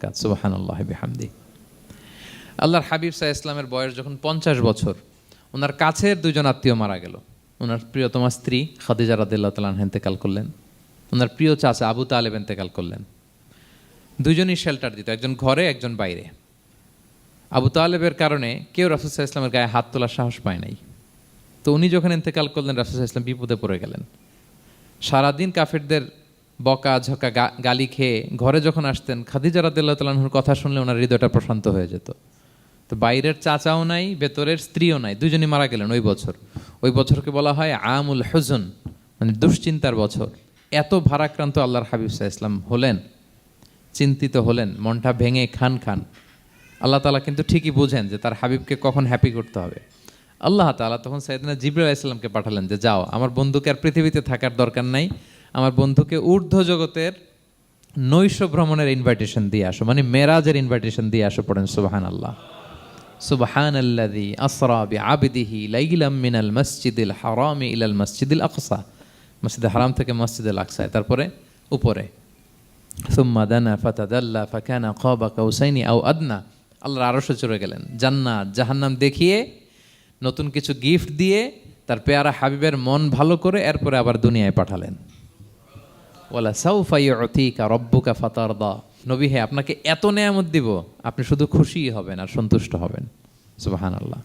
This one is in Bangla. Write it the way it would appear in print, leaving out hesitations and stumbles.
রাকাত, সুবহানাল্লাহি বিহামদি। আল্লাহর হাবিব সাল্লাল্লাহু আলাইহি ওয়াসাল্লামের বয়স যখন 50 বছর, ওনার কাছের দুজন আত্মীয় মারা গেল। ওনার প্রিয়তমা স্ত্রী খাদিজা রাদিয়াল্লাহু তাআলা আনহা ইন্তেকাল করলেন, ওনার প্রিয় চাচা আবু তালেব ইন্তেকাল করলেন। দুজনই শেল্টার দিত, একজন ঘরে একজন বাইরে। আবু তালেবের কারণে কেউ রাসূল সাল্লাল্লাহু আলাইহি ওয়াসাল্লামের গায়ে হাত তোলার সাহস পায় নাই। তো উনি যখন ইন্তেকাল করলেন, রাসূল সাল্লাল্লাহু আলাইহি ওয়াসাল্লাম বিপদে পড়ে গেলেন। সারাদিন কাফেরদের বকা ঝকা গালি খেয়ে ঘরে যখন আসতেন, খাদিজা রাদিয়াল্লাহু তাআলা আনহার কথা শুনলে ওনার হৃদয়টা প্রশান্ত হয়ে যেত। তো বাইরের চাচাও নাই, ভেতরের স্ত্রীও নাই, দুজনই মারা গেলেন ওই বছর। ওই বছরকে বলা হয় আমুল হুজন, মানে দুশ্চিন্তার বছর। এত ভারাক্রান্ত আল্লাহর হাবিব সাল্লাল্লাহু আলাইহি ওয়াসাল্লাম হলেন, চিন্তিত হলেন, মনটা ভেঙে খান খান। আল্লাহ তাআলা কিন্তু ঠিকই বুঝেন যে তার হাবিবকে কখন হ্যাপি করতে হবে। আল্লাহ তাআলা তখন সাইয়েদনা জিবরাইল আলাইহিস সালামকে পাঠালেন যে যাও, আমার বন্ধুকে আর পৃথিবীতে থাকার দরকার নাই, আমার বন্ধুকে ঊর্ধ্ব জগতের নৈশ ভ্রমণের ইনভাইটেশন দিয়ে আসো, মানে মেরাজের ইনভাইটেশন দিয়ে আসো। পড়েন সুবহানাল্লাহ। সুবহানাল্লাযী আসরা বিআবদিহি লাইলাম মিনাল মাসজিদিল হারামি ইলাল মাসজিদিল আকসা, মসজিদে হারাম থেকে মসজিদুল আকসায়, তারপরে উপরে সুম্মা দানা ফাতাদাল্লা ফাকানা কাবা কাউসাইনি আও আদনা। আল্লাহর আরশে চড়ে গেলেন, জান্নাত জাহান্নাম দেখিয়ে, নতুন কিছু গিফট দিয়ে, তার পেয়ারা হাবিবের মন ভালো করে এরপরে আবার দুনিয়ায় পাঠালেন। ওয়ালা সাউফা ইউতিকা রাব্বুকা ফাতারদা। নবী হে, আপনাকে এত নেয়ামত দিব, আপনি শুধু খুশিই হবেন আর সন্তুষ্ট হবেন। সুবহানাল্লাহ।